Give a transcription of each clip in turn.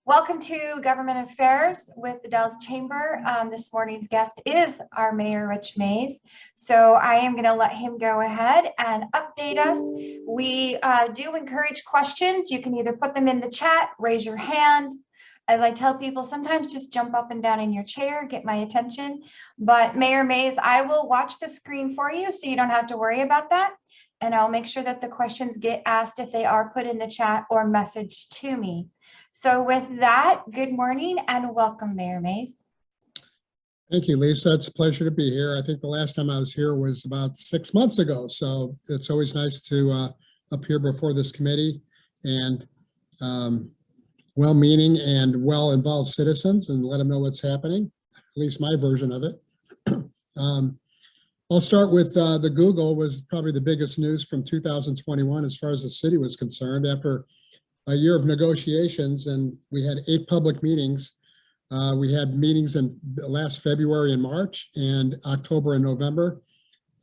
Welcome to Government Affairs with the Dalles Chamber. This morning's guest is our Mayor, Rich Mays. So I am going to let him go ahead and update us. We do encourage questions. You can either put them in the chat, raise your hand. As I tell people, sometimes just jump up and down in your chair, get my attention. But Mayor Mays, I will watch the screen for you so you don't have to worry about that. And I'll make sure that the questions get asked if they are put in the chat or messaged to me. So with that, good morning and welcome, Mayor Mays. Thank you, Lisa. It's a pleasure to be here. I think the last time I was here was about 6 months ago. So it's always nice to appear before this committee and well-meaning and well-involved citizens and let them know what's happening, at least my version of it. I'll start with the Google was probably the biggest news from 2021 as far as the city was concerned. After a year of negotiations, and we had 8 public meetings. We had meetings in last February and March and October and November.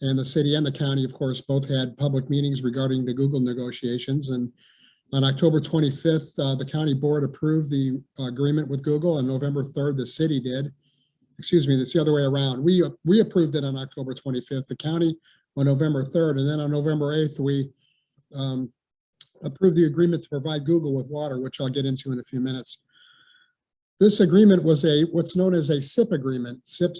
And the city and the county, of course, both had public meetings regarding the Google negotiations. And on October 25th, the county board approved the agreement with Google. On November 3rd, the city did. Excuse me, it's the other way around. We approved it on October 25th, the county on November 3rd. And then on November 8th, we approved the agreement to provide Google with water, which I'll get into in a few minutes. This agreement was what's known as a SIP agreement. SIP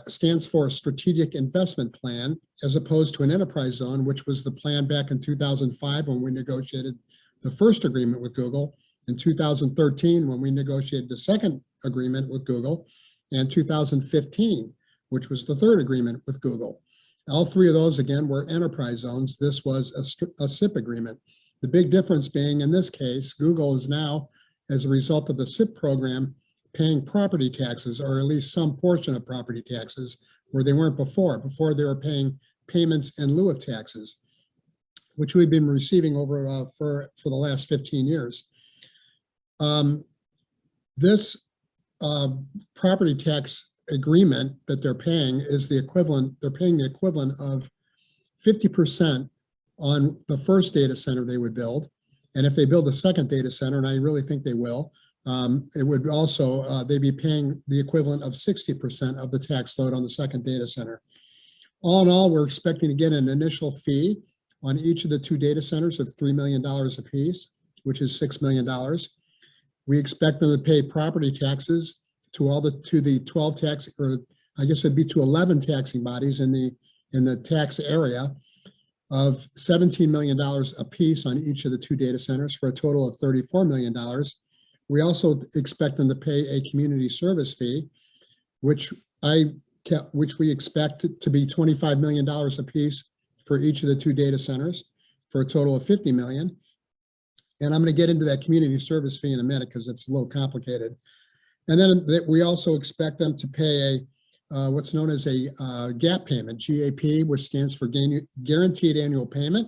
stands for Strategic Investment Plan, as opposed to an enterprise zone, which was the plan back in 2005 when we negotiated the first agreement with Google, in 2013 when we negotiated the second agreement with Google, and 2015, which was the third agreement with Google. All 3 of those, again, were enterprise zones. This was a SIP agreement. The big difference being, in this case, Google is now, as a result of the SIP program, paying property taxes, or at least some portion of property taxes, where they weren't before. Before, they were paying payments in lieu of taxes, which we've been receiving over for the last 15 years. This property tax agreement that they're paying is the equivalent, they're paying the equivalent of 50% on the first data center they would build. And if they build a second data center, and I really think they will, it would also, they'd be paying the equivalent of 60% of the tax load on the second data center. All in all, we're expecting to get an initial fee on each of the 2 data centers of $3 million apiece, which is $6 million. We expect them to pay property taxes to the 12 tax, or I guess it'd be to 11 taxing bodies in the tax area, of $17 million apiece on each of the 2 data centers for a total of $34 million. We also expect them to pay a community service fee, which we expect to be $25 million apiece for each of the 2 data centers for a total of $50 million. And I'm going to get into that community service fee in a minute because it's a little complicated. And then we also expect them to pay what's known as a GAP payment, GAP, which stands for Guaranteed Annual Payment.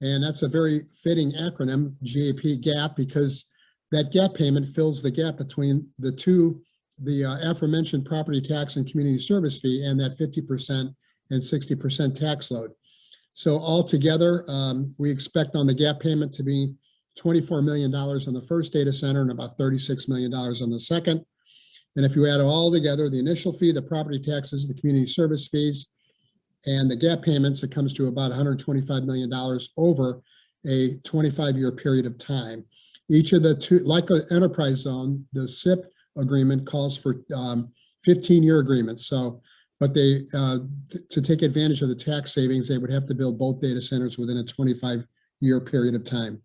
And that's a very fitting acronym, GAP, because that GAP payment fills the gap between the aforementioned property tax and community service fee and that 50% and 60% tax load. So altogether, we expect on the GAP payment to be $24 million on the first data center and about $36 million on the second. And if you add it all together, the initial fee, the property taxes, the community service fees, and the GAP payments, it comes to about $125 million over a 25-year period of time. Each of the 2, like an enterprise zone, the SIP agreement calls for 15-year agreements. So, but they, to take advantage of the tax savings, they would have to build both data centers within a 25-year period of time.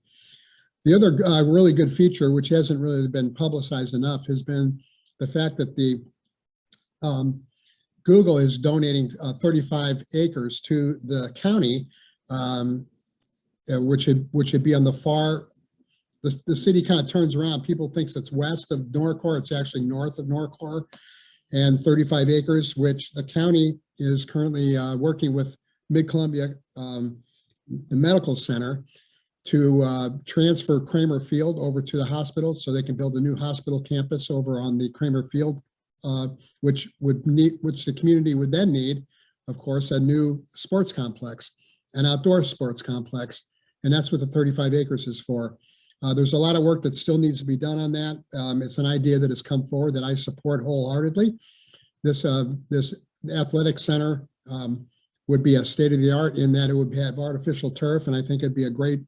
The other really good feature, which hasn't really been publicized enough, has been the fact that the Google is donating 35 acres to the county, which would be on the far, the city kind of turns around. People think it's west of Norcor. It's actually north of Norcor, and 35 acres, which the county is currently working with Mid-Columbia, the medical center, to transfer Kramer Field over to the hospital so they can build a new hospital campus over on the Kramer Field, which the community would then need, of course, a new sports complex, an outdoor sports complex. And that's what the 35 acres is for. There's a lot of work that still needs to be done on that. It's an idea that has come forward that I support wholeheartedly. This athletic center would be a state of the art in that it would have artificial turf, and I think it'd be a great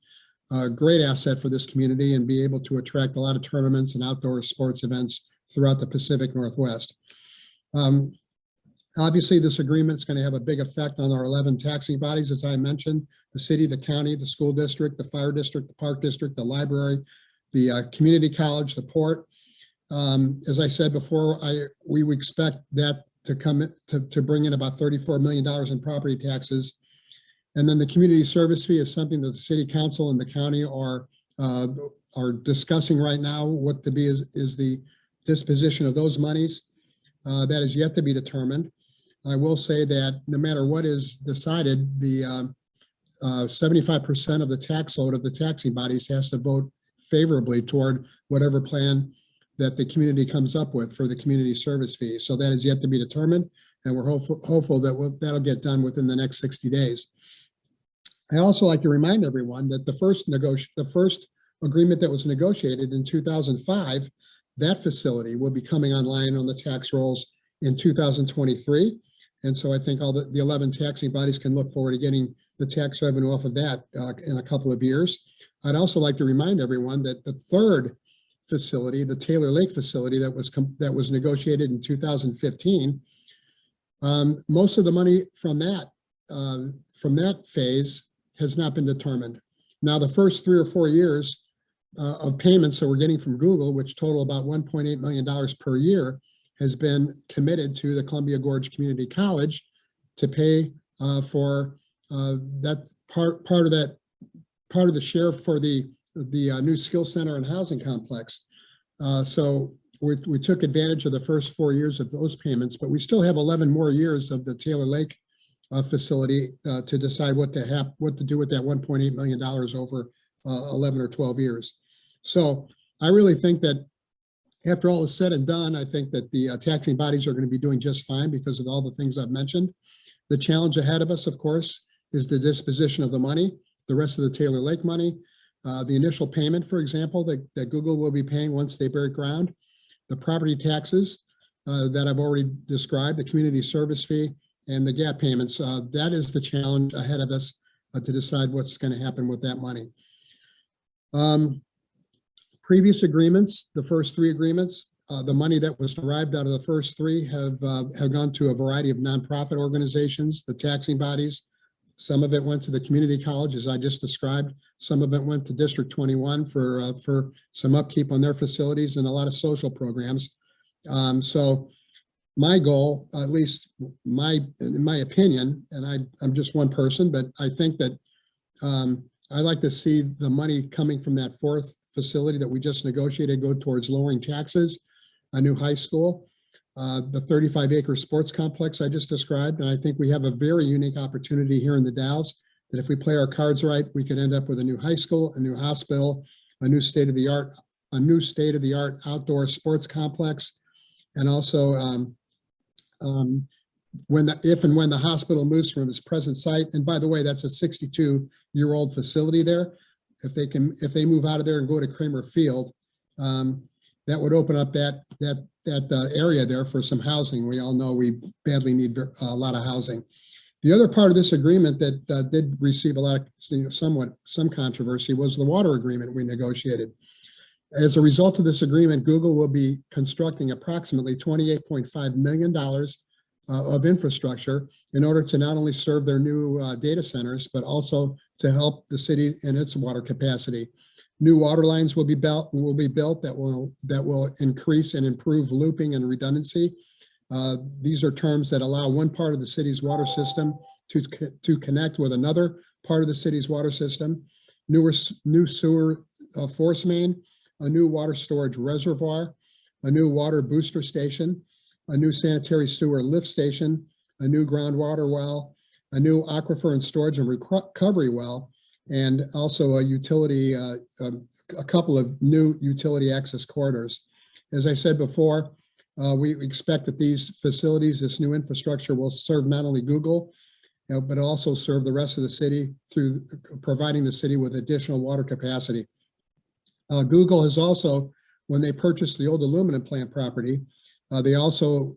asset for this community and be able to attract a lot of tournaments and outdoor sports events throughout the Pacific Northwest. Obviously, this agreement is going to have a big effect on our 11 taxing bodies, as I mentioned: the city, the county, the school district, the fire district, the park district, the library, the community college, the port. As I said before, we would expect that to come to bring in about $34 million in property taxes. And then the community service fee is something that the city council and the county are discussing right now. What to be is the disposition of those monies. That is yet to be determined. I will say that no matter what is decided, the 75% of the tax load of the taxing bodies has to vote favorably toward whatever plan that the community comes up with for the community service fee. So that is yet to be determined, and we're hopeful that that'll get done within the next 60 days. I also like to remind everyone that the first agreement that was negotiated in 2005, that facility will be coming online on the tax rolls in 2023. And so I think all the 11 taxing bodies can look forward to getting the tax revenue off of that in a couple of years. I'd also like to remind everyone that the third facility, the Taylor Lake facility that was negotiated in 2015, most of the money from that phase has not been determined. Now, the first 3 or 4 years of payments that we're getting from Google, which total about $1.8 million per year, has been committed to the Columbia Gorge Community College to pay for that part of the share for the new skill center and housing complex. So we took advantage of the first 4 years of those payments, but we still have 11 more years of the Taylor Lake facility to decide what to do with that $1.8 million over 11 or 12 years. So I really think that after all is said and done, I think that the taxing bodies are going to be doing just fine because of all the things I've mentioned. The challenge ahead of us, of course, is the disposition of the money, the rest of the Taylor Lake money, the initial payment, for example, that Google will be paying once they break ground, the property taxes that I've already described, the community service fee, and the gap payments. That is the challenge ahead of us to decide what's going to happen with that money. Previous agreements, the first 3 agreements, the money that was derived out of the first 3 have gone to a variety of nonprofit organizations, the taxing bodies. Some of it went to the community college, as I just described. Some of it went to District 21 for some upkeep on their facilities and a lot of social programs. So my goal, at least in my opinion, and I'm just one person, but I think that I like to see the money coming from that 4th facility that we just negotiated go towards lowering taxes, a new high school, the 35-acre sports complex I just described. And I think we have a very unique opportunity here in the Dalles that if we play our cards right, we could end up with a new high school, a new hospital, a new state-of-the-art outdoor sports complex, and also if and when the hospital moves from its present site. And by the way, that's a 62-year-old facility there. If they move out of there and go to Kramer Field, that would open up that area there for some housing. We all know we badly need a lot of housing. The other part of this agreement that did receive a lot of some controversy was the water agreement we negotiated. As a result of this agreement, Google will be constructing approximately $28.5 million of infrastructure in order to not only serve their new data centers, but also to help the city in its water capacity. New water lines will be built that will increase and improve looping and redundancy. These are terms that allow one part of the city's water system to connect with another part of the city's water system. New sewer force main, a new water storage reservoir, a new water booster station, a new sanitary sewer lift station, a new groundwater well, a new aquifer and storage and recovery well, and also a couple of new utility access corridors. As I said before, we expect that these facilities, this new infrastructure, will serve not only Google, but also serve the rest of the city through providing the city with additional water capacity. Google has also, when they purchased the old aluminum plant property, they also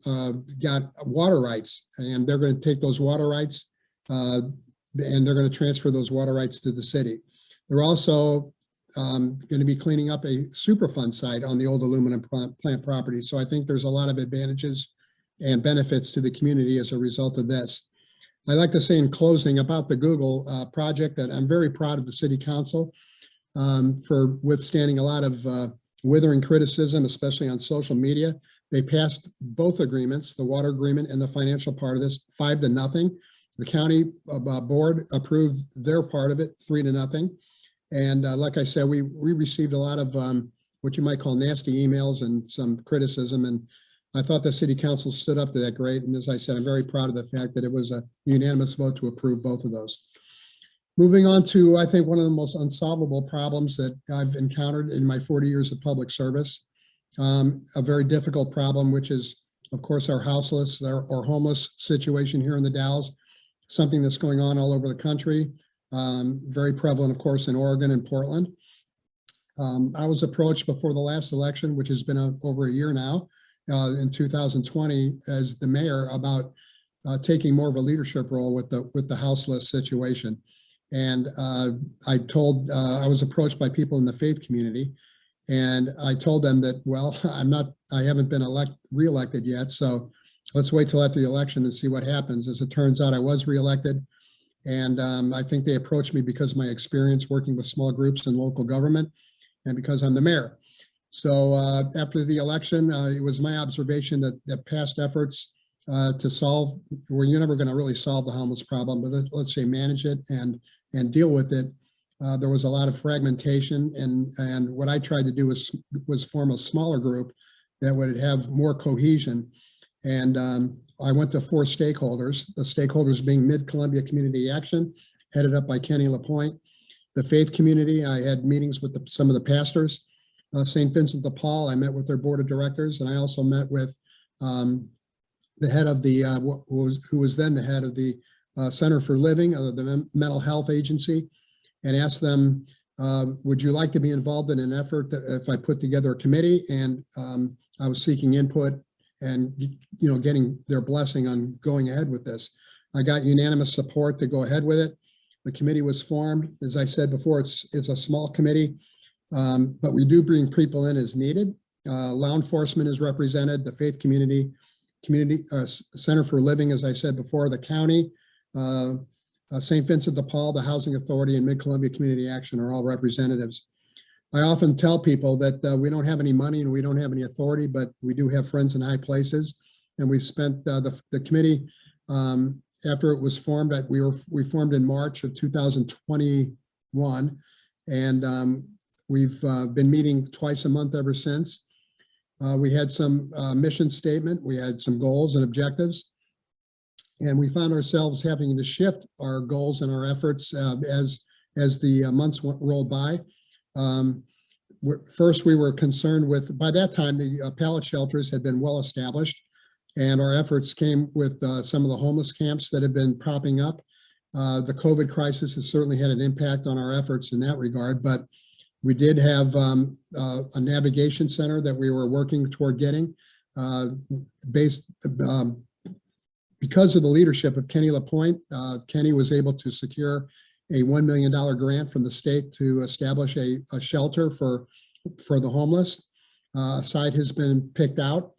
got water rights, and they're going to take those water rights and they're going to transfer those water rights to the city. They're also going to be cleaning up a Superfund site on the old aluminum plant property. So I think there's a lot of advantages and benefits to the community as a result of this. I'd like to say in closing about the Google project that I'm very proud of the City Council for withstanding a lot of withering criticism, especially on social media. They passed both agreements, the water agreement and the financial part of this, 5-0. The county board approved their part of it, 3-0. And like I said, we received a lot of what you might call nasty emails and some criticism. And I thought the City Council stood up to that great. And as I said, I'm very proud of the fact that it was a unanimous vote to approve both of those. Moving on to, I think, one of the most unsolvable problems that I've encountered in my 40 years of public service. A very difficult problem, which is, of course, our houseless or homeless situation here in the Dalles, something that's going on all over the country, very prevalent, of course, in Oregon and Portland. I was approached before the last election, which has been over a year now, in 2020, as the mayor about taking more of a leadership role with the houseless situation. And I was approached by people in the faith community. And I told them that, well, I haven't been reelected yet. So let's wait till after the election and see what happens. As it turns out, I was reelected. And I think they approached me because of my experience working with small groups in local government and because I'm the mayor. So after the election, it was my observation that past efforts to solve, you're never going to really solve the homeless problem, but let's say manage it and deal with it. There was a lot of fragmentation, and what I tried to do was form a smaller group that would have more cohesion. And I went to 4 stakeholders, the stakeholders being Mid-Columbia Community Action, headed up by Kenny LaPointe. The faith community, I had meetings with some of the pastors. St. Vincent de Paul, I met with their board of directors, and I also met with the head of the, who was then the head of the Center for Living, the mental health agency, and asked them, would you like to be involved in an effort if I put together a committee? And I was seeking input and getting their blessing on going ahead with this. I got unanimous support to go ahead with it. The committee was formed. As I said before, it's a small committee, but we do bring people in as needed. Law enforcement is represented, the faith community Center for Living, as I said before, the county, St. Vincent de Paul, the Housing Authority, and Mid-Columbia Community Action are all representatives. I often tell people that we don't have any money and we don't have any authority, but we do have friends in high places. And we spent the committee, after it was formed, we formed in March of 2021. And we've been meeting twice a month ever since. We had some mission statement, we had some goals and objectives. And we found ourselves having to shift our goals and our efforts as the months rolled by. First, we were concerned with, by that time, the pallet shelters had been well established, and our efforts came with some of the homeless camps that have been popping up. The COVID crisis has certainly had an impact on our efforts in that regard, but we did have a navigation center that we were working toward getting because of the leadership of Kenny LaPointe. Kenny was able to secure a $1 million grant from the state to establish a shelter for the homeless. A site has been picked out,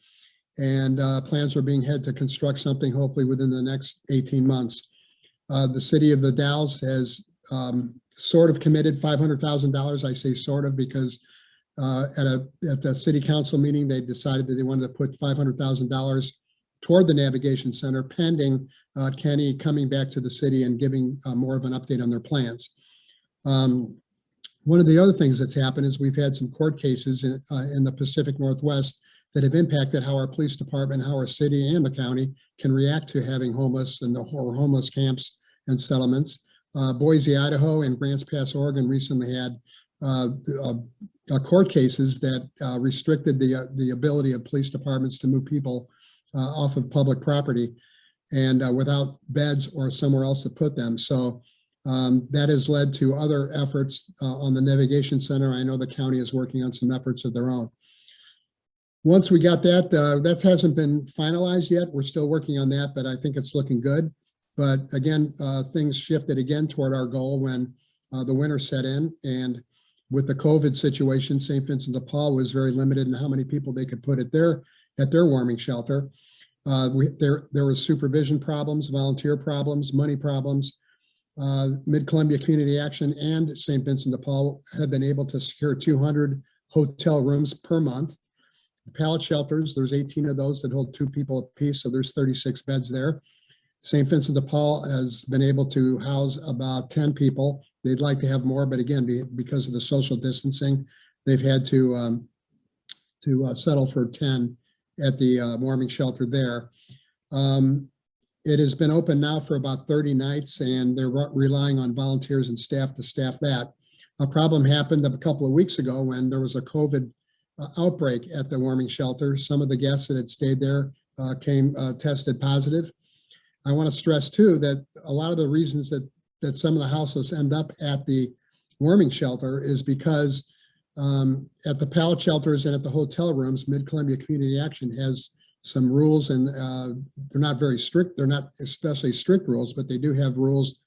and plans are being had to construct something hopefully within the next 18 months. The city of the Dalles has sort of committed $500,000. I say sort of because at the city council meeting, they decided that they wanted to put $500,000 toward the navigation center pending Kenny coming back to the city and giving more of an update on their plans. One of the other things that's happened is we've had some court cases in the Pacific Northwest that have impacted how our police department, how our city and the county can react to having homeless and or homeless camps and settlements. Boise, Idaho and Grants Pass, Oregon recently had court cases that restricted the ability of police departments to move people off of public property and without beds or somewhere else to put them. So That has led to other efforts on the navigation center. I know the county is working on some efforts of their own. Once we got that, that hasn't been finalized yet. We're still working on that, but I think it's looking good. But again, things shifted again toward our goal when the winter set in. And with the COVID situation, St. Vincent de Paul was very limited in how many people they could put at their warming shelter. There were supervision problems, volunteer problems, money problems. Mid-Columbia Community Action and St. Vincent de Paul have been able to secure 200 hotel rooms per month. The pallet shelters, there's 18 of those that hold 2 people apiece, so there's 36 beds there. St. Vincent de Paul has been able to house about 10 people. They'd like to have more, but again, because of the social distancing, they've had to settle for 10 at the warming shelter there. It has been open now for about 30 nights, and they're relying on volunteers and staff to staff that. A problem happened a couple of weeks ago when there was a COVID outbreak at the warming shelter. Some of the guests that had stayed there tested positive. I want to stress too that a lot of the reasons that some of the houses end up at the warming shelter is because at the pallet shelters and at the hotel rooms, Mid-Columbia Community Action has some rules, and they're not very strict. They're not especially strict rules, but they do have rules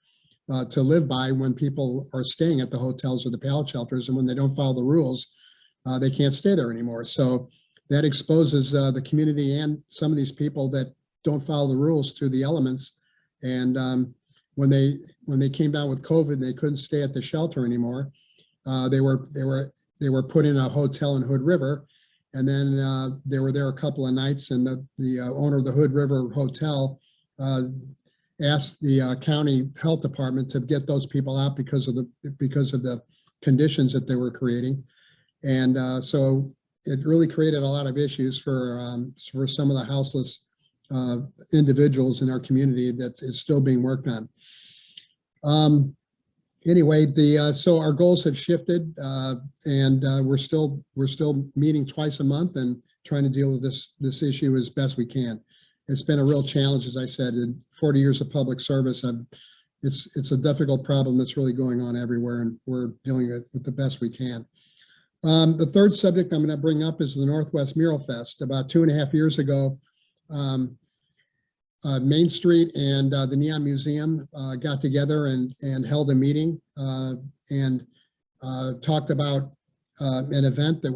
to live by when people are staying at the hotels or the pallet shelters, and when they don't follow the rules, they can't stay there anymore. So that exposes the community and some of these people that don't follow the rules to the elements. And when they came down with COVID and they couldn't stay at the shelter anymore, they were put in a hotel in Hood River. And then they were there a couple of nights, and the owner of the Hood River Hotel asked the county health department to get those people out because of the conditions that they were creating. And so it really created a lot of issues for some of the houseless individuals in our community that is still being worked on. Anyway, so our goals have shifted, and we're still meeting twice a month and trying to deal with this issue as best we can. It's been a real challenge, as I said. In 40 years of public service, it's a difficult problem that's really going on everywhere, and we're dealing with it the best we can. The third subject I'm going to bring up is the Northwest Mural Fest. About 2.5 years ago, Main Street and the Neon Museum got together and held a meeting and talked about an event that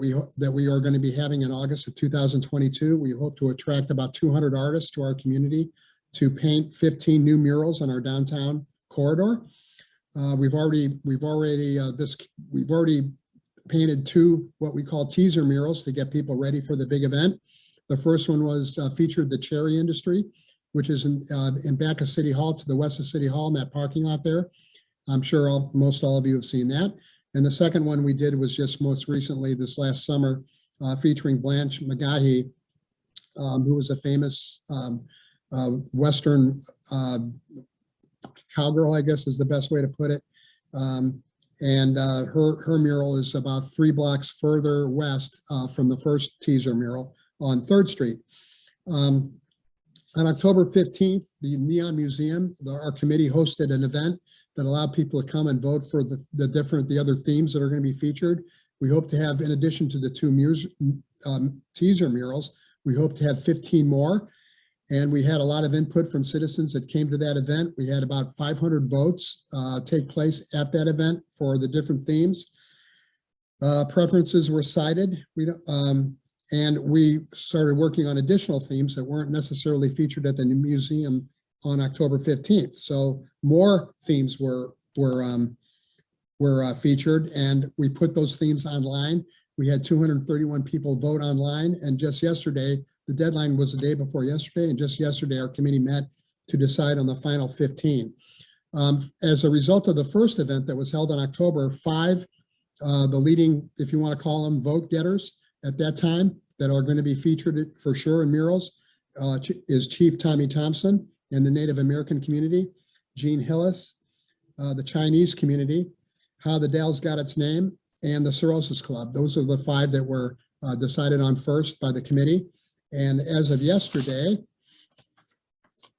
we are going to be having in August of 2022. We hope to attract about 200 artists to our community to paint 15 new murals on our downtown corridor. We've already painted 2 what we call teaser murals to get people ready for the big event. The first one was featured the cherry industry, which is in back of City Hall, to the west of City Hall, in that parking lot there. I'm sure most all of you have seen that. And the second one we did was just most recently this last summer, featuring Blanche McGahee, who was a famous Western cowgirl, I guess is the best way to put it. And her mural is about 3 blocks further west from the first teaser mural on 3rd Street. On October 15th, the Neon Museum, our committee hosted an event that allowed people to come and vote for the other themes that are going to be featured. We hope to have, in addition to the 2 teaser murals, we hope to have 15 more. And we had a lot of input from citizens that came to that event. We had about 500 votes take place at that event for the different themes. Preferences were cited. And we started working on additional themes that weren't necessarily featured at the museum on October 15th. So more themes were featured, and we put those themes online. We had 231 people vote online, and just yesterday, the deadline was the day before yesterday, and just yesterday our committee met to decide on the final 15. As a result of the first event that was held in October, 5, the leading, if you want to call them, vote getters at that time that are going to be featured for sure in murals is Chief Tommy Thompson and the Native American community, Gene Hillis, the Chinese community, how the Dalles got its name, and the Cirrhosis Club. Those are the 5 that were decided on first by the committee. And as of yesterday,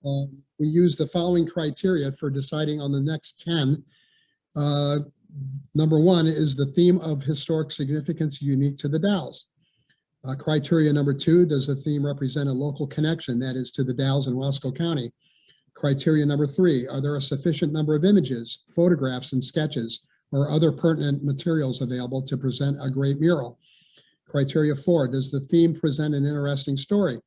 we use the following criteria for deciding on the next 10. Number one is the theme of historic significance unique to the Dalles. Criteria number two, does the theme represent a local connection, that is to the Dalles and Wasco County? Criteria number three, are there a sufficient number of images, photographs, and sketches or other pertinent materials available to present a great mural? Criteria four, does the theme present an interesting story?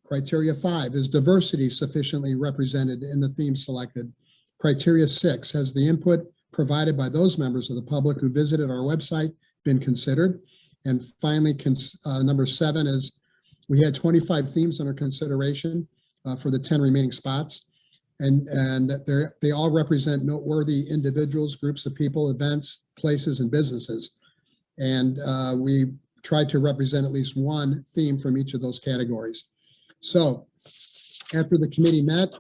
Criteria five, is diversity sufficiently represented in the theme selected? Criteria six, has the input provided by those members of the public who visited our website been considered? And finally, number seven is we had 25 themes under consideration for the 10 remaining spots. And they all represent noteworthy individuals, groups of people, events, places, and businesses. And we tried to represent at least one theme from each of those categories. So after the committee met,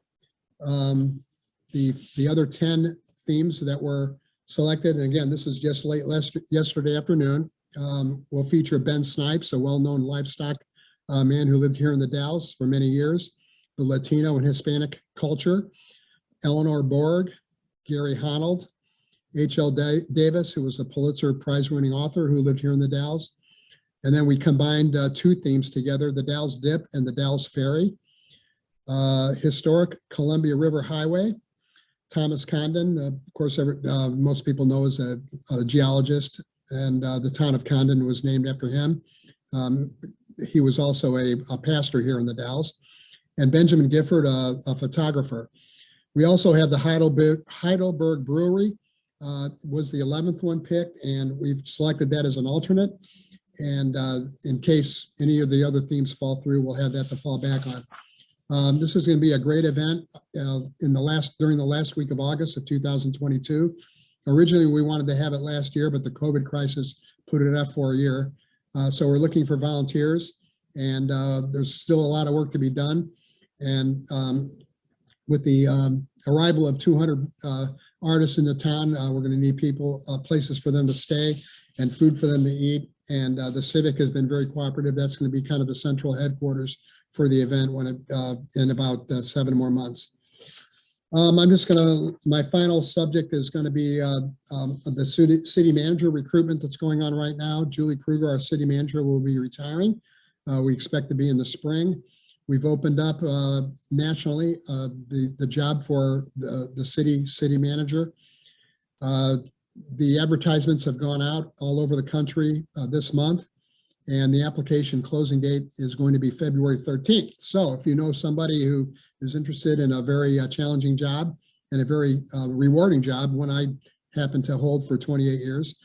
the other 10 themes that were selected, and again, this is just yesterday afternoon, will feature Ben Snipes, a well-known livestock man who lived here in the Dalles for many years, the Latino and Hispanic culture, Eleanor Borg, Gary Honnold, H.L. Davis, who was a Pulitzer Prize-winning author who lived here in the Dalles. And then we combined two themes together, the Dalles Dip and the Dalles Ferry, historic Columbia River Highway, Thomas Condon, of course, most people know as a geologist, and the town of Condon was named after him. He was also a pastor here in the Dalles. And Benjamin Gifford, a photographer. We also have the Heidelberg Brewery, was the 11th one picked, and we've selected that as an alternate. And in case any of the other themes fall through, we'll have that to fall back on. This is going to be a great event during the last week of August of 2022. Originally, we wanted to have it last year, but the COVID crisis put it off for a year. So we're looking for volunteers, and there's still a lot of work to be done. And with the arrival of 200 artists in the town, we're going to need places for them to stay and food for them to eat. And the Civic has been very cooperative. That's going to be kind of the central headquarters for the event in about 7 more months. My final subject is going to be the city manager recruitment that's going on right now. Julie Kruger, our city manager, will be retiring. We expect to be in the spring. We've opened up nationally the job for the city manager. The advertisements have gone out all over the country this month, and the application closing date is going to be February 13th. So if you know somebody who is interested in a very challenging job and a very rewarding job, one I happen to hold for 28 years,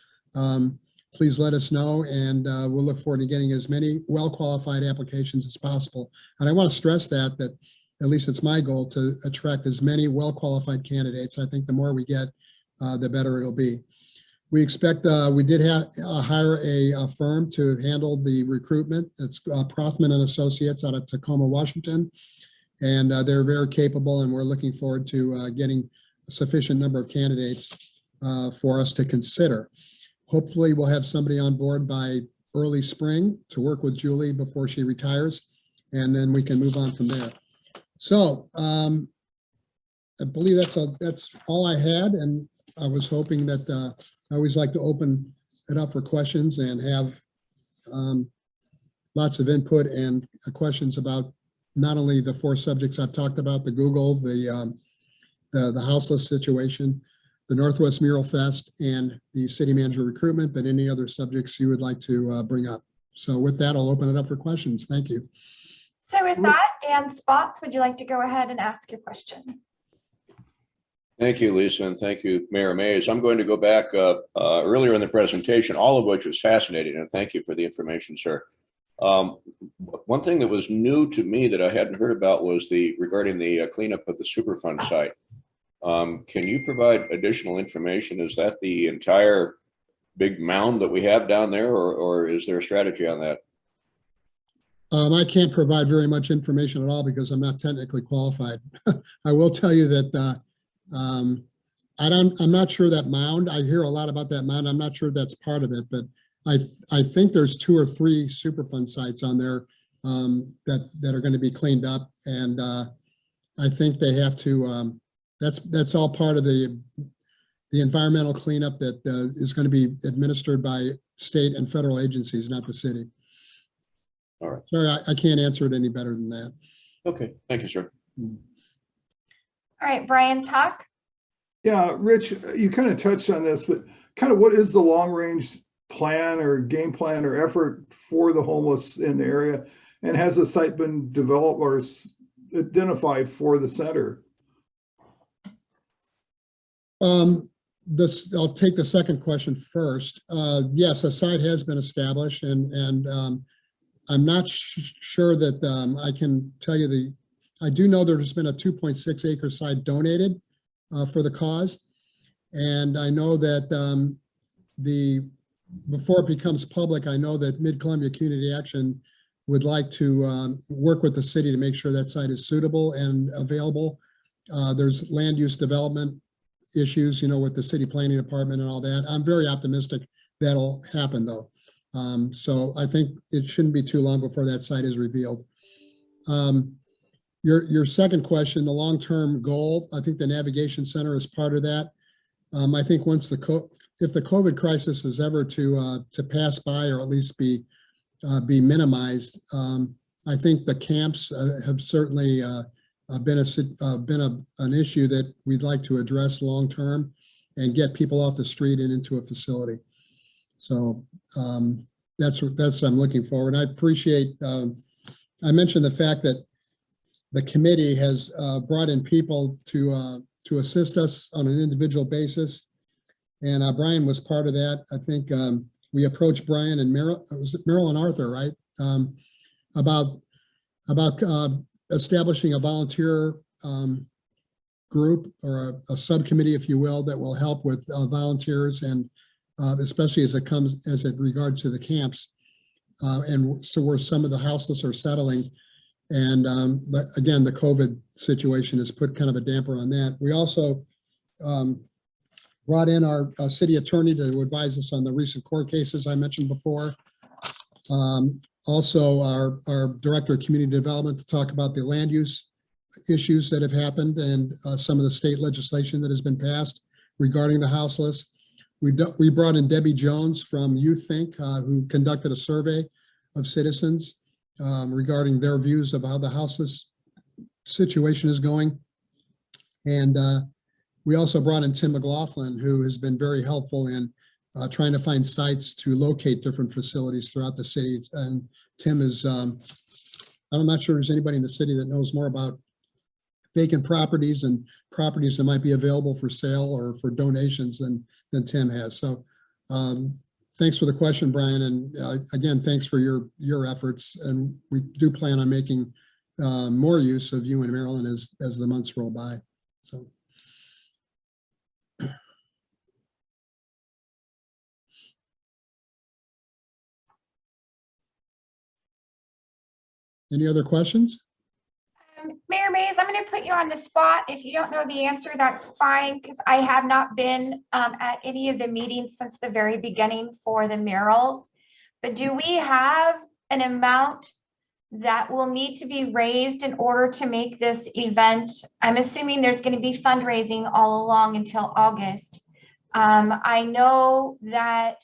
please let us know, and we'll look forward to getting as many well-qualified applications as possible. And I want to stress that at least it's my goal to attract as many well-qualified candidates. I think the more we get, the better it'll be. We expect, we did hire a firm to handle the recruitment. It's Prothman and Associates out of Tacoma, Washington. And they're very capable, and we're looking forward to getting a sufficient number of candidates for us to consider. Hopefully we'll have somebody on board by early spring to work with Julie before she retires, and then we can move on from there. So I believe that's all I had, and I was hoping that I always like to open it up for questions and have lots of input and questions about not only the 4 subjects I've talked about, the Google, the houseless situation, the Northwest Mural Fest, and the city manager recruitment, but any other subjects you would like to bring up. So with that, I'll open it up for questions. Thank you. So with that, Dan Spots, would you like to go ahead and ask your question? Thank you, Lisa, and thank you, Mayor Mays. I'm going to go back earlier in the presentation, all of which was fascinating, and thank you for the information, sir. One thing that was new to me that I hadn't heard about was regarding the cleanup of the Superfund site. Can you provide additional information? Is that the entire big mound that we have down there, or is there a strategy on that? I can't provide very much information at all because I'm not technically qualified. I will tell you that I'm not sure that mound, I hear a lot about that mound. I'm not sure that's part of it, but I think there's 2 or 3 Superfund sites on there that are going to be cleaned up. And I think they have to, that's all part of the environmental cleanup that is going to be administered by state and federal agencies, not the city. All right. Sorry, I can't answer it any better than that. Okay, thank you, sir. All right, Brian, talk. Yeah, Rich, you kind of touched on this, but kind of what is the long-range plan or game plan or effort for the homeless in the area? And has the site been developed or identified for the center? I'll take the second question first. Yes, a site has been established, and I'm not sure that I can tell you I do know there's been a 2.6 acre site donated for the cause. And I know that before it becomes public, I know that Mid-Columbia Community Action would like to work with the city to make sure that site is suitable and available. There's land use development issues, with the city planning department and all that. I'm very optimistic that'll happen though. So I think it shouldn't be too long before that site is revealed. Your second question, the long-term goal, I think the navigation center is part of that. I think if the COVID crisis is ever to pass by or at least be minimized, I think the camps have certainly been an issue that we'd like to address long-term and get people off the street and into a facility. So that's what I'm looking for. And I appreciate, I mentioned the fact that the committee has brought in people to assist us on an individual basis. And Brian was part of that. I think we approached Brian and Mural and Arthur, right? About establishing a volunteer group or a subcommittee, if you will, that will help with volunteers, and especially as it regards to the camps. And so where some of the houseless are settling. And again, the COVID situation has put kind of a damper on that. We also brought in our city attorney to advise us on the recent court cases I mentioned before. Also, our director of community development to talk about the land use issues that have happened and some of the state legislation that has been passed regarding the houseless. We brought in Debbie Jones from Youth Think, who conducted a survey of citizens regarding their views of how the houseless situation is going. And we also brought in Tim McLaughlin, who has been very helpful in trying to find sites to locate different facilities throughout the city. And Tim is, I'm not sure there's anybody in the city that knows more about vacant properties and properties that might be available for sale or for donations than Tim has. So thanks for the question, Brian. And again, thanks for your efforts. And we do plan on making more use of you and Marilyn as the months roll by. So. Any other questions? Mayor Mays, I'm going to put you on the spot. If you don't know the answer, that's fine, because I have not been at any of the meetings since the very beginning for the murals. But do we have an amount that will need to be raised in order to make this event? I'm assuming there's going to be fundraising all along until August. I know that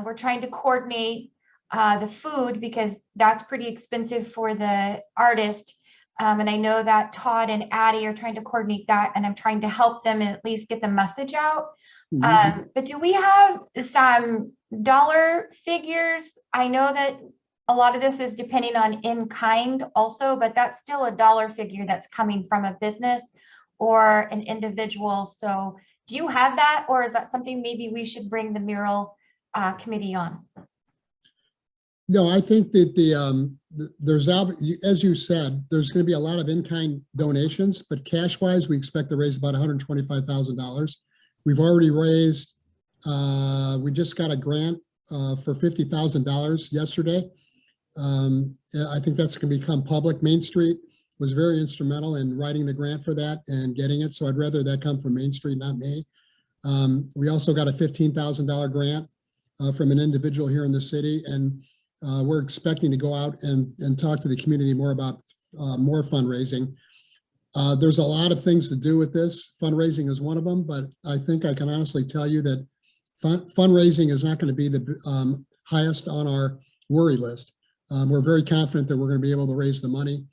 we're trying to coordinate the food because that's pretty expensive for the artist. And I know that Todd and Addie are trying to coordinate that, and I'm trying to help them at least get the message out. Mm-hmm. But do we have some dollar figures? I know that a lot of this is depending on in kind also, but that's still a dollar figure that's coming from a business or an individual. So do you have that, or is that something maybe we should bring the mural committee on? No, I think that there's, as you said, there's going to be a lot of in-kind donations, but cash-wise, we expect to raise about $125,000. We've already raised, we just got a grant for $50,000 yesterday. I think that's going to become public. Main Street was very instrumental in writing the grant for that and getting it, so I'd rather that come from Main Street, not me. We also got a $15,000 grant from an individual here in the city, and we're expecting to go out and talk to the community more about more fundraising. There's a lot of things to do with this. Fundraising is one of them, but I think I can honestly tell you that fundraising is not going to be the highest on our worry list. We're very confident that we're going to be able to raise the money.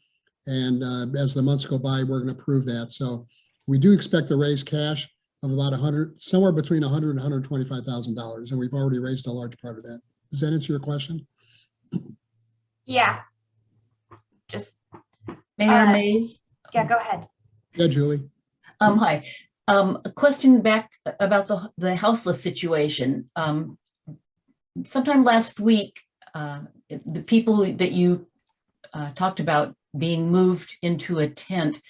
And as the months go by, we're going to prove that. So we do expect to raise cash of about somewhere between $100,000 and $125,000. And we've already raised a large part of that. Does that answer your question? Yeah. Just, Mayor Mays? yeah, go ahead. Yeah, Julie. Hi. A question back about the houseless situation. Sometime last week, the people that you talked about being moved into a tent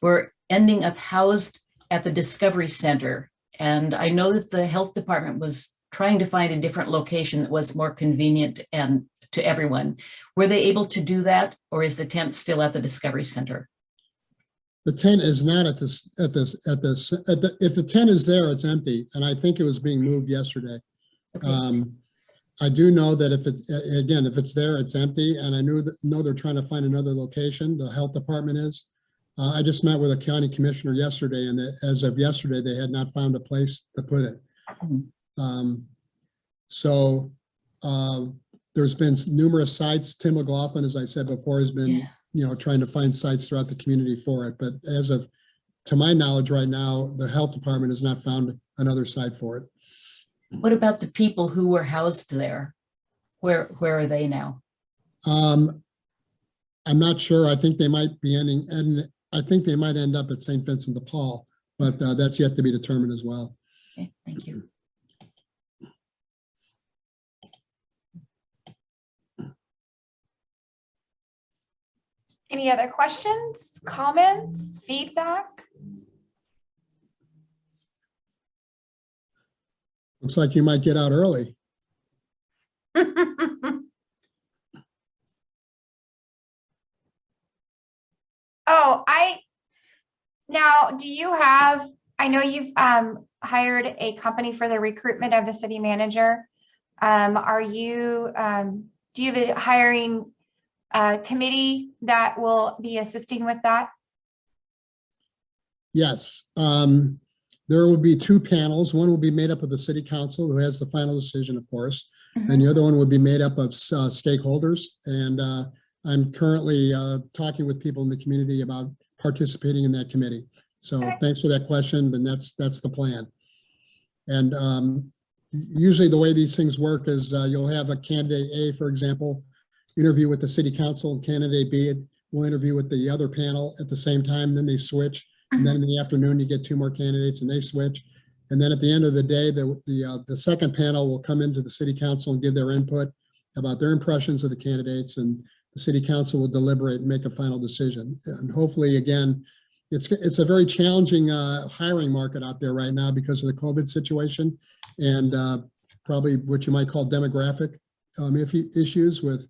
were ending up housed at the Discovery Center. And I know that the health department was trying to find a different location that was more convenient and to everyone. Were they able to do that, or is the tent still at the Discovery Center? The tent is not if the tent is there, it's empty. And I think it was being moved yesterday. Okay. I do know that if it's there, it's empty. And I know they're trying to find another location. The health department is. I just met with a county commissioner yesterday, and as of yesterday, they had not found a place to put it. There's been numerous sites. Tim McLaughlin, as I said before, has been trying to find sites throughout the community for it. But to my knowledge right now, the health department has not found another site for it. What about the people who were housed there? Where are they now? I'm not sure. I think they might be I think they might end up at St. Vincent de Paul, but that's yet to be determined as well. Okay, thank you. Any other questions, comments, feedback? Looks like you might get out early. Oh, do you have, I know you've hired a company for the recruitment of the city manager. Do you have a hiring committee that will be assisting with that? Yes. There will be two panels. One will be made up of the city council, who has the final decision, of course. And the other one will be made up of stakeholders. And I'm currently talking with people in the community about participating in that committee. So thanks for that question, and that's the plan. And usually the way these things work is you'll have a candidate A, for example, interview with the city council, and candidate B will interview with the other panel at the same time, then they switch. And then in the afternoon, you get two more candidates and they switch. And then at the end of the day, the second panel will come into the city council and give their input about their impressions of the candidates, and the city council will deliberate and make a final decision. And hopefully, again, it's a very challenging hiring market out there right now because of the COVID situation and probably what you might call demographic issues with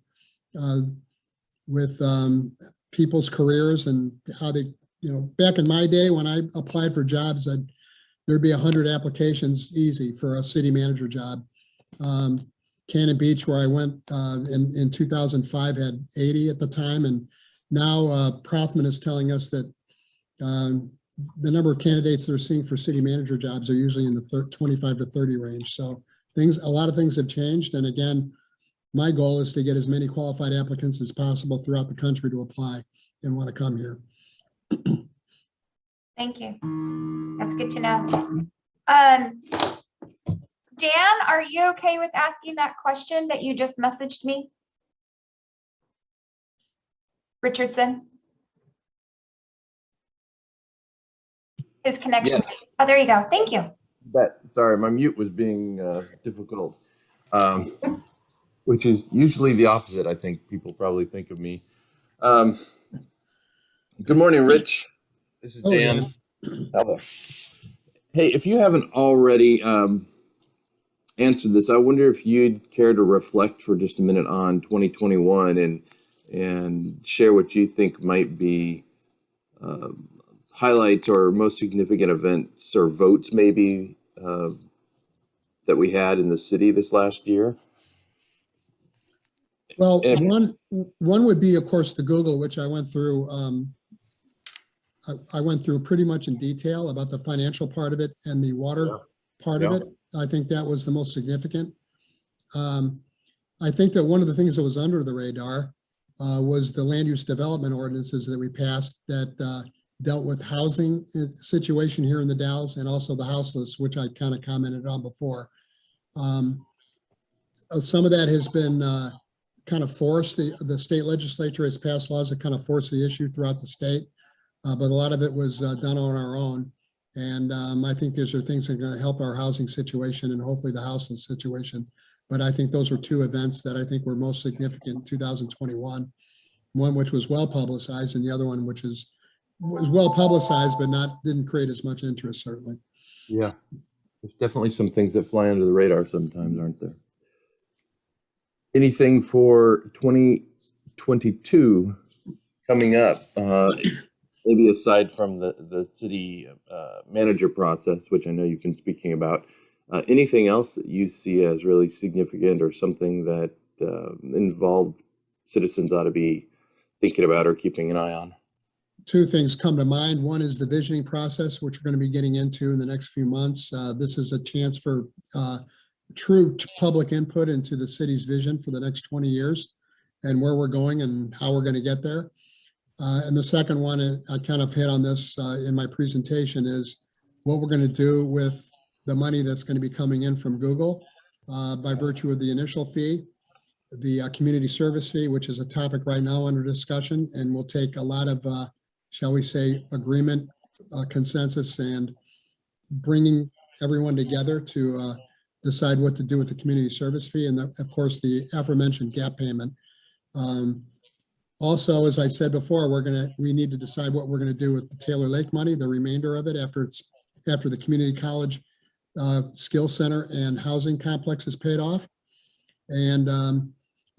people's careers and how they, back in my day when I applied for jobs, there'd be 100 applications easy for a city manager job. Cannon Beach, where I went in 2005, had 80 at the time. And now Prothman is telling us that the number of candidates they're seeing for city manager jobs are usually in the 25 to 30 range. So a lot of things have changed. And again, my goal is to get as many qualified applicants as possible throughout the country to apply and want to come here. Thank you. That's good to know. Dan, are you okay with asking that question that you just messaged me? Richardson? His connection. Yes. Oh, there you go. Thank you. Sorry, my mute was being difficult, which is usually the opposite. I think people probably think of me. Good morning, Rich. This is Dan. Yeah. Hey, if you haven't already answered this, I wonder if you'd care to reflect for just a minute on 2021 and share what you think might be highlights or most significant events or votes maybe that we had in the city this last year. Well, one would be, of course, the Google, which I went through I went through pretty much in detail about the financial part of it and the water part of Yeah. it. I think that was the most significant. I think that one of the things that was under the radar was the land use development ordinances that we passed that dealt with housing situation here in the Dalles and also the houseless, which I kind of commented on before. Some of that has been kind of forced. The state legislature has passed laws that kind of force the issue throughout the state, but a lot of it was done on our own. And I think these are things that are going to help our housing situation and hopefully the houseless situation. But I think those were two events that I think were most significant in 2021. One which was well publicized, and the other one which was well publicized, but didn't create as much interest, certainly. Yeah, there's definitely some things that fly under the radar sometimes, aren't there? Anything for 2022 coming up? Maybe aside from the city manager process, which I know you've been speaking about, anything else that you see as really significant or something that involved citizens ought to be thinking about or keeping an eye on? Two things come to mind. One is the visioning process, which we're going to be getting into in the next few months. This is a chance for true public input into the city's vision for the next 20 years and where we're going and how we're going to get there. And the second one, and I kind of hit on this in my presentation, is what we're going to do with the money that's going to be coming in from Google by virtue of the initial fee, the community service fee, which is a topic right now under discussion, and will take a lot of, shall we say, agreement, consensus, and bringing everyone together to decide what to do with the community service fee, and of course the aforementioned gap payment. Also, as I said before, we need to decide what we're going to do with the Taylor Lake money, the remainder of it after the community college skill center and housing complex is paid off. And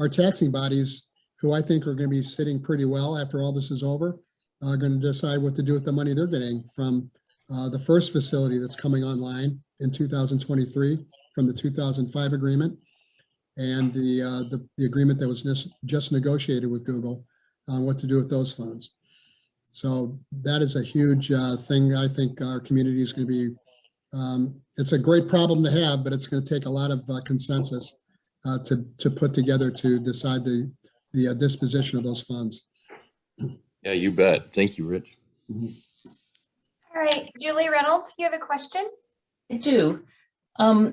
our taxing bodies, who I think are going to be sitting pretty well after all this is over, are going to decide what to do with the money they're getting from the first facility that's coming online in 2023 from the 2005 agreement and the agreement that was just negotiated with Google on what to do with those funds. So that is a huge thing. I think our community is going to be, it's a great problem to have, but it's going to take a lot of consensus to put together to decide the disposition of those funds. Yeah, you bet. Thank you, Rich. All right, Julie Reynolds, you have a question? I do. Am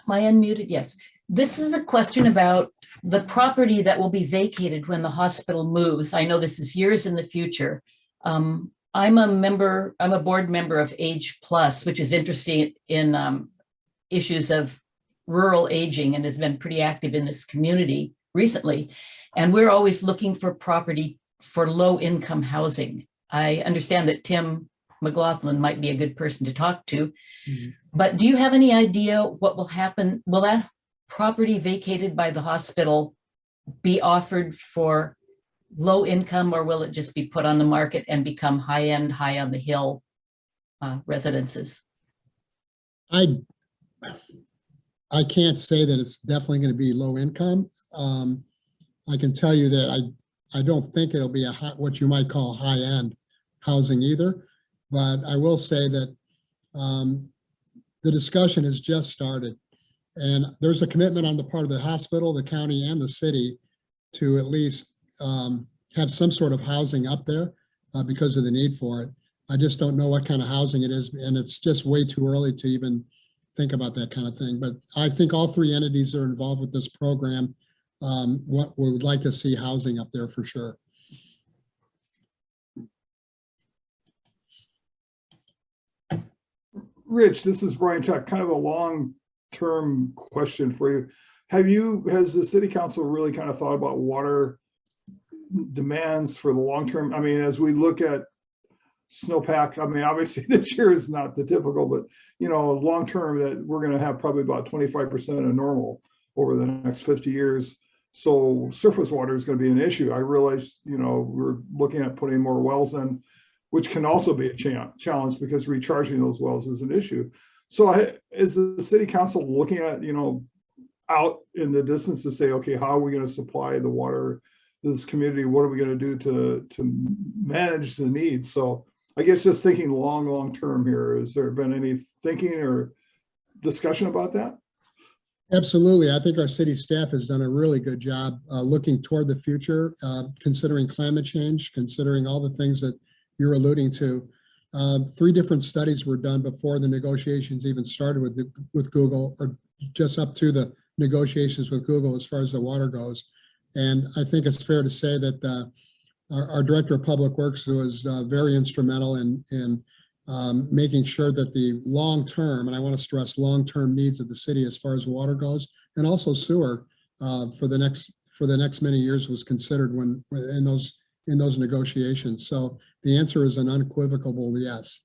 I unmuted? Yes. This is a question about the property that will be vacated when the hospital moves. I know this is years in the future. I'm a board member of Age Plus, which is interested in issues of rural aging and has been pretty active in this community recently. And we're always looking for property for low income housing. I understand that Tim McLaughlin might be a good person to talk to, but do you have any idea what will happen? Will that property vacated by the hospital be offered for low income, or will it just be put on the market and become high-end, high on the hill residences? I can't say that it's definitely going to be low income. I can tell you that I don't think it'll be what you might call high-end housing either. But I will say that the discussion has just started, and there's a commitment on the part of the hospital, the county, and the city to at least have some sort of housing up there because of the need for it. I just don't know what kind of housing it is, and it's just way too early to even think about that kind of thing. But I think all three entities that are involved with this program we would like to see housing up there for sure. Rich, this is Brian Chuck, kind of a long-term question for you. Has the city council really kind of thought about water demands for the long term? I mean, as we look at snowpack, I mean, obviously this year is not the typical, but long term that we're going to have probably about 25% of normal over the next 50 years. So surface water is going to be an issue. I realize, we're looking at putting more wells in, which can also be a challenge because recharging those wells is an issue. So is the city council looking at, out in the distance to say, okay, how are we going to supply the water this community, what are we going to do to manage the needs? So I guess just thinking long term here, has there been any thinking or discussion about that? Absolutely. I think our city staff has done a really good job looking toward the future, considering climate change, considering all the things that you're alluding to. 3 different studies were done before the negotiations even started with Google, or just up to the negotiations with Google as far as the water goes. And I think it's fair to say that our Director of Public Works was very instrumental in making sure that the long-term, and I want to stress long-term needs of the city as far as water goes, and also sewer for the next many years was considered when in those negotiations. So the answer is an unequivocal yes.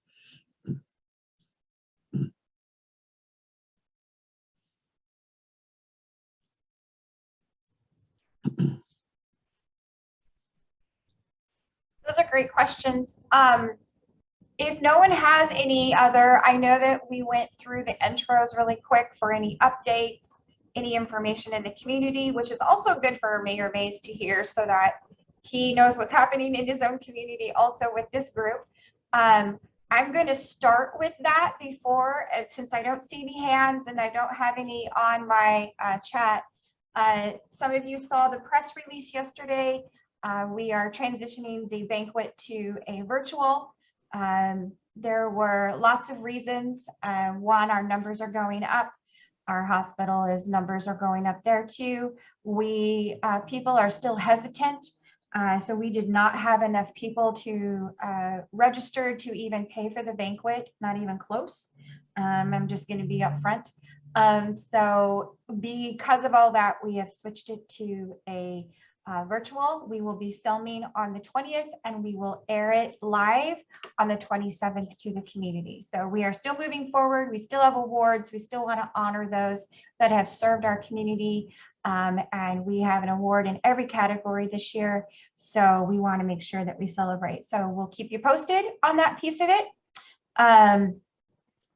Those are great questions. If no one has any other, I know that we went through the intros really quick for any updates, any information in the community, which is also good for Mayor Mays to hear so that he knows what's happening in his own community also with this group. I'm going to start with that before, since I don't see any hands and I don't have any on my chat. Some of you saw the press release yesterday. We are transitioning the banquet to a virtual. There were lots of reasons. One, our numbers are going up. Our hospital's numbers are going up there too. People are still hesitant. So we did not have enough people to register to even pay for the banquet, not even close. I'm just going to be upfront. So because of all that, we have switched it to a virtual. We will be filming on the 20th and we will air it live on the 27th to the community. So we are still moving forward. We still have awards. We still want to honor those that have served our community. And we have an award in every category this year. So we want to make sure that we celebrate. So we'll keep you posted on that piece of it.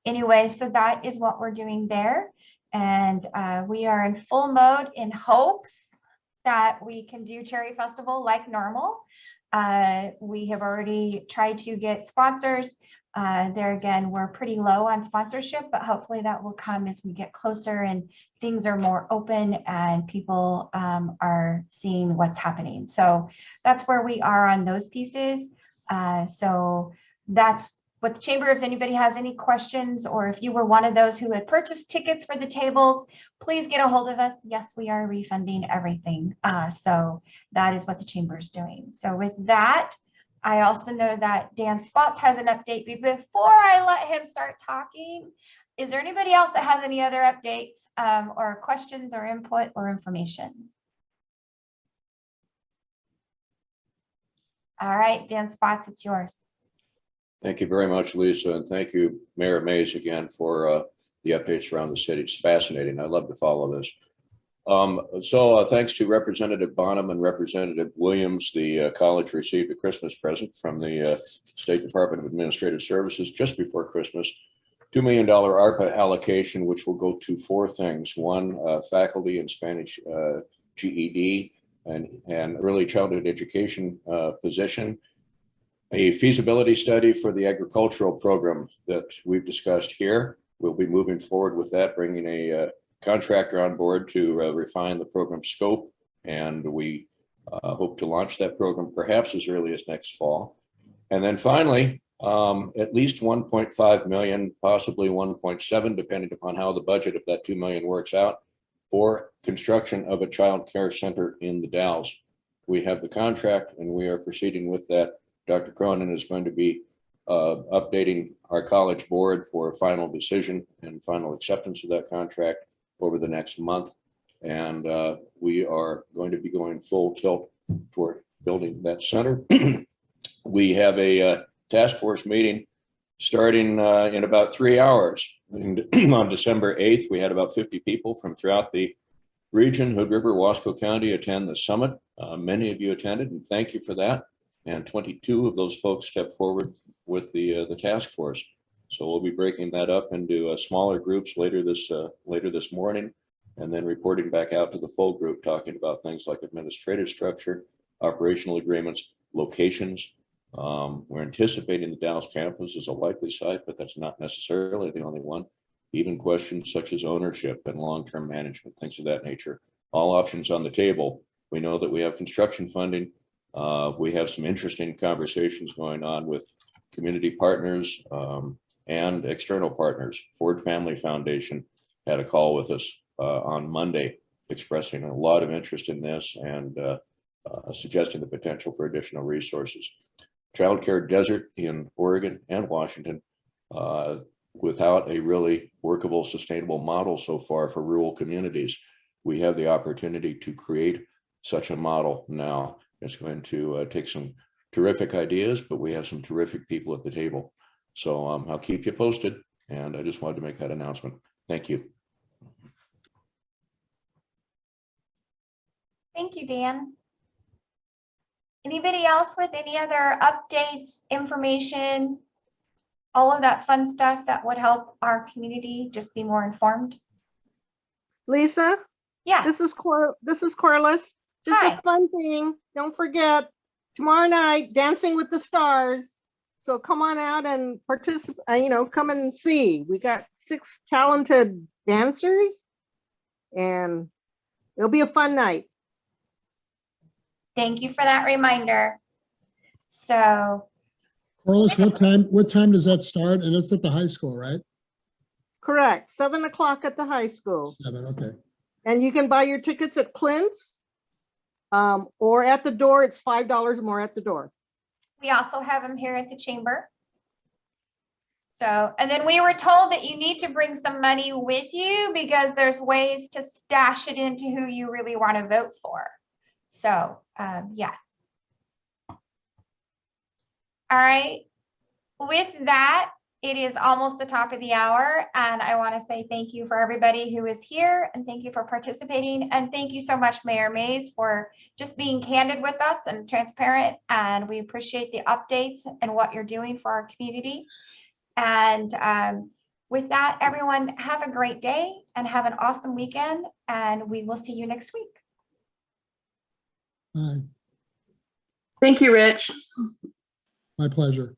Anyway, so that is what we're doing there. And we are in full mode in hopes that we can do Cherry Festival like normal. We have already tried to get sponsors. There again, we're pretty low on sponsorship, but hopefully that will come as we get closer and things are more open and people are seeing what's happening. So that's where we are on those pieces. So that's what the chamber, if anybody has any questions, or if you were one of those who had purchased tickets for the tables, please get a hold of us. Yes, we are refunding everything. So that is what the chamber is doing. So with that, I also know that Dan Spots has an update. Before I let him start talking, is there anybody else that has any other updates or questions or input or information? All right, Dan Spots, it's yours. Thank you very much, Lisa, and thank you, Mayor Mays, again for the updates around the city. It's fascinating. I love to follow this. Thanks to Representative Bonham and Representative Williams, the college received a Christmas present from the State Department of Administrative Services just before Christmas. $2 million ARPA allocation, which will go to 4 things. One, faculty in Spanish GED and early childhood education position. A feasibility study for the agricultural program that we've discussed here. We'll be moving forward with that, bringing a contractor on board to refine the program scope. And we hope to launch that program perhaps as early as next fall. And then finally, at least 1.5 million, possibly 1.7, depending upon how the budget of that 2 million works out, for construction of a child care center in the Dalles. We have the contract and we are proceeding with that. Dr. Cronin is going to be updating our college board for a final decision and final acceptance of that contract over the next month. And we are going to be going full tilt toward building that center. We have a task force meeting starting in about 3 hours. And on December 8th, we had about 50 people from throughout the region, Hood River, Wasco County, attend the summit. Many of you attended, and thank you for that. And 22 of those folks stepped forward with the task force. So we'll be breaking that up into smaller groups later this morning, and then reporting back out to the full group, talking about things like administrative structure operational agreements, locations. We're anticipating the Dalles campus is a likely site, but that's not necessarily the only one. Even questions such as ownership and long-term management, things of that nature. All options on the table. We know that we have construction funding. We have some interesting conversations going on with community partners and external partners. Ford Family Foundation had a call with us on Monday, expressing a lot of interest in this and suggesting the potential for additional resources. Child Care Desert in Oregon and Washington, without a really workable, sustainable model so far for rural communities. We have the opportunity to create such a model now. It's going to take some terrific ideas, but we have some terrific people at the table. So I'll keep you posted, and I just wanted to make that announcement. Thank you. Thank you, Dan. Anybody else with any other updates, information, all of that fun stuff that would help our community just be more informed? Lisa, Yeah. this is Corliss. Just Hi. a fun thing. Don't forget, tomorrow night, Dancing with the Stars. So come on out and participate, come and see. We got 6 talented dancers and it'll be a fun night. Thank you for that reminder. So, Corliss, what time does that start? And it's at the high school, right? Correct, 7 o'clock at the high school. 7, okay. And you can buy your tickets at Clint's or at the door. It's $5 more at the door. we also have them here at the chamber. So, and then we were told that you need to bring some money with you because there's ways to stash it into who you really want to vote for. So, yes. All right. With that, it is almost the top of the hour, and I want to say thank you for everybody who is here, and thank you for participating, and thank you so much, Mayor Mays, for just being candid with us and transparent, and we appreciate the updates and what you're doing for our community. And with that, everyone, have a great day and have an awesome weekend, and we will see you next week. Bye. Thank you, Rich. My pleasure.